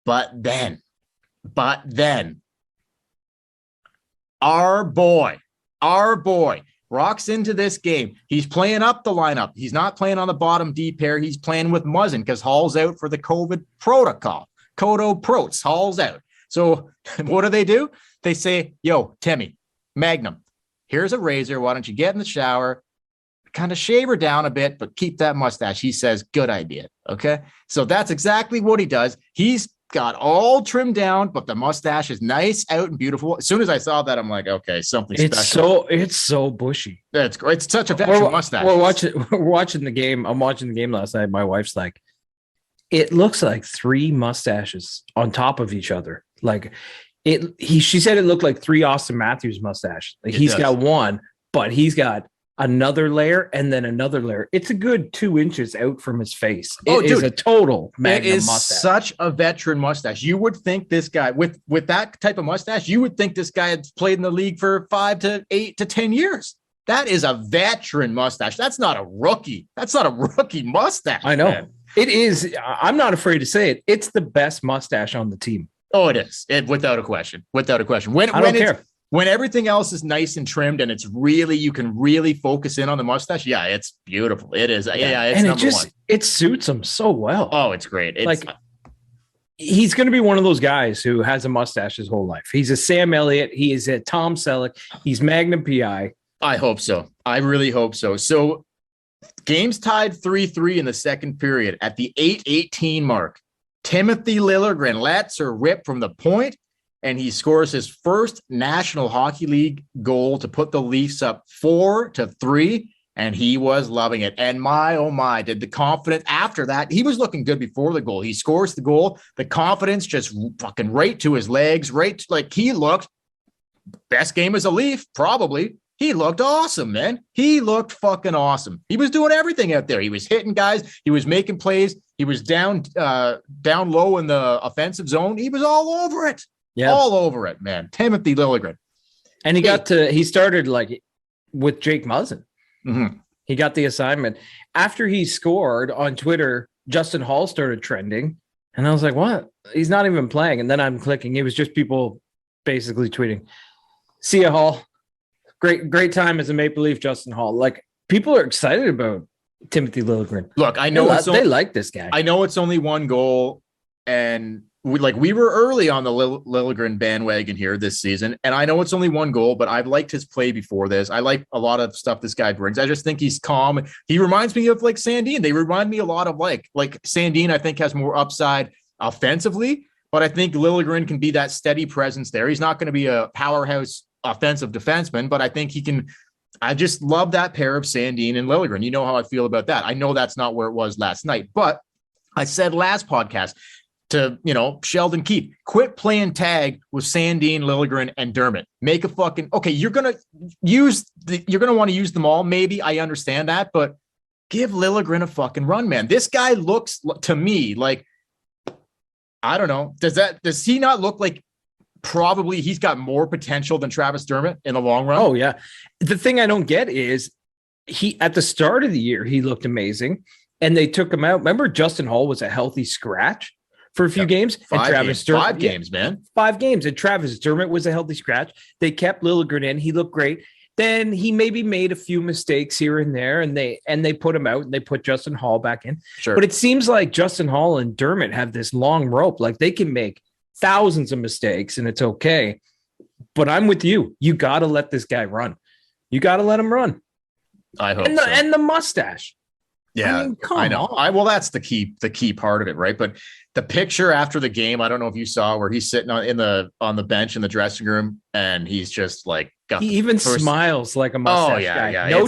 But then, our boy rocks into this game. He's playing up the lineup. He's not playing on the bottom D pair. He's playing with Muzzin because Hall's out for the COVID protocol. Kodo Prots, Hall's out. So what do? They say, yo, Timmy, Magnum, here's a razor. Why don't you get in the shower, kind of shave her down a bit, but keep that mustache. He says, good idea. Okay. So that's exactly what he does. He's got all trimmed down, but the mustache is nice, out and beautiful. As soon as I saw that, I'm like, okay, something special. It's so bushy. That's great. It's such a veteran mustache. We're watching the game. I'm watching the game last night. My wife's like, it looks like 3 mustaches on top of each other. Like she said it looked like 3 Austin Matthews mustache. Like he's got one, but he's got another layer and then another layer. It's a good 2 inches out from his face. It is a total Magnum mustache. Such a veteran mustache. You would think this guy with that type of mustache, you would think this guy had played in the league for 5 to 8 to 10 years. That is a veteran mustache. That's not a rookie. That's not a rookie mustache. I know. Man. It is. I'm not afraid to say it. It's the best mustache on the team. Oh, it is. Without a question. Without a question. I don't care. When everything else is nice and trimmed and it's really, you can really focus in on the mustache. Yeah, it's beautiful. It is. Yeah, it's number one. It suits him so well. Oh, it's great. He's going to be one of those guys who has a mustache his whole life. He's a Sam Elliott. He is a Tom Selleck. He's Magnum PI. I hope so. I really hope so. So game's tied 3-3 in the second period. At the 8:18 mark, Timothy Liljegren lets her rip from the point, and he scores his first National Hockey League goal to put the Leafs up 4-3, and he was loving it. And my, oh my, did the confidence after that, he was looking good before the goal. He scores the goal, the confidence just fucking right to his legs, like he looked best game as a Leaf, probably. He looked awesome, man. He looked fucking awesome. He was doing everything out there. He was hitting guys. He was making plays. He was down low in the offensive zone. He was all over it. Yeah. All over it, man. Timothy Liljegren. And he started like with Jake Muzzin. Mm-hmm. He got the assignment. After he scored on Twitter, Justin Hall started trending. And I was like, what? He's not even playing. And then I'm clicking. It was just people basically tweeting, see ya, Hall. Great time as a Maple Leaf, Justin Hall. Like, people are excited about Timothy Liljegren. Look, I know they like this guy. I know it's only one goal, and we were early on the Liljegren bandwagon here this season, and I know it's only one goal, but I've liked his play before this. I like a lot of stuff this guy brings. I just think he's calm. He reminds me of like Sandin. They remind me a lot of like Sandin. I think has more upside offensively, but I think Liljegren can be that steady presence there. He's not going to be a powerhouse offensive defenseman, but I think he can. I just love that pair of Sandin and Liljegren. You know how I feel about that. I know that's not where it was last night, but I said last podcast to, Sheldon Keefe, quit playing tag with Sandin, Liljegren, and Dermott. Make a fucking, okay, you're going to want to use them all. Maybe I understand that, but give Liljegren a fucking run, man. This guy looks to me like, I don't know. Does he not look like probably he's got more potential than Travis Dermott in the long run? Oh, yeah. The thing I don't get is at the start of the year, he looked amazing and they took him out. Remember, Justin Hall was a healthy scratch for a few games. Five games, man. 5 games. And Travis Dermott was a healthy scratch. They kept Liljegren in. He looked great. Then he maybe made a few mistakes here and there, and they put him out and they put Justin Hall back in. Sure. But it seems like Justin Hall and Dermott have this long rope. Like they can make thousands of mistakes and it's okay. But I'm with you. You got to let this guy run. You got to let him run. I hope so. And the mustache. Yeah, I know. Well, that's the key part of it, right? But the picture after the game, I don't know if you saw where he's sitting on the bench in the dressing room, and he's just like he even smiles like a mustache guy. Yeah, no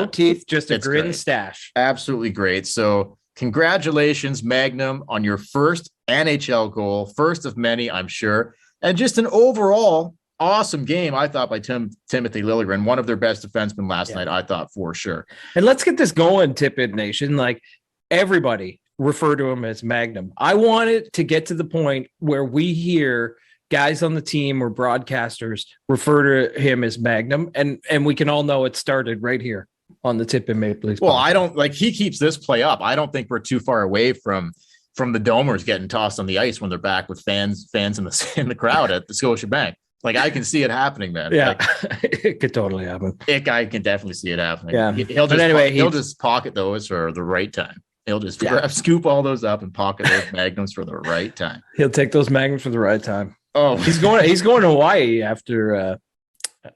teeth, just a grin great. Stash. Absolutely great. So congratulations, Magnum, on your first NHL goal, first of many, I'm sure, and just an overall awesome game, I thought, by Timothy Liljegren, one of their best defensemen last night, I thought, for sure. And let's get this going, Tip It Nation. Like, everybody refer to him as Magnum. I want it to get to the point where we hear guys on the team or broadcasters refer to him as Magnum, and we can all know it started right here on the Tip and Maple Leafs. Well, I don't like he keeps this play up. I don't think we're too far away from from the Domers getting tossed on the ice when they're back with fans in the crowd at the Scotiabank. Like I can see it happening, man. Yeah, like, it could totally happen. I can definitely see it happening. Yeah, he'll just pocket those for the right time. He'll just scoop all those up and pocket those magnums for the right time. He'll take those magnums for the right time. Oh, he's going to Hawaii after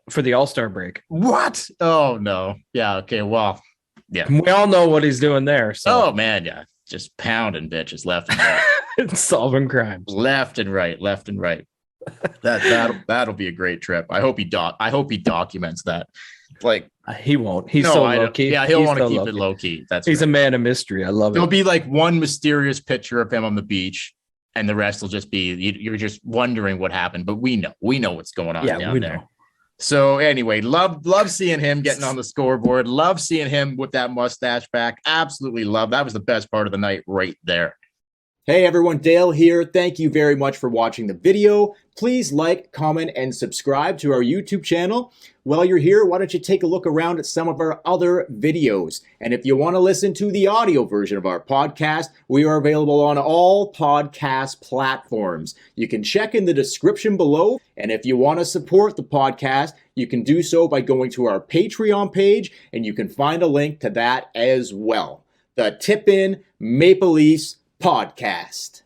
for the All-Star break. What? Oh no. Yeah. Okay. Well, yeah. We all know what he's doing there. So. Oh man, yeah, just pounding bitches left and right, solving crimes left and right. That'll be a great trip. I hope he documents that. Like he won't. He's so low key. Yeah, he'll want to keep it low key. He's a man of mystery. I love it. There'll be like one mysterious picture of him on the beach, and the rest will just be you're just wondering what happened. But we know what's going on down there. Know. So anyway, love seeing him getting on the scoreboard. Love seeing him with that mustache back. Absolutely love. That was the best part of the night right there. Hey everyone, Dale here. Thank you very much for watching the video. Please like, comment, and subscribe to our YouTube channel. While you're here, why don't you take a look around at some of our other videos? And if you want to listen to the audio version of our podcast, we are available on all podcast platforms. You can check in the description below. And if you want to support the podcast, you can do so by going to our Patreon page, and you can find a link to that as well. The Tip In Maple Leafs Podcast.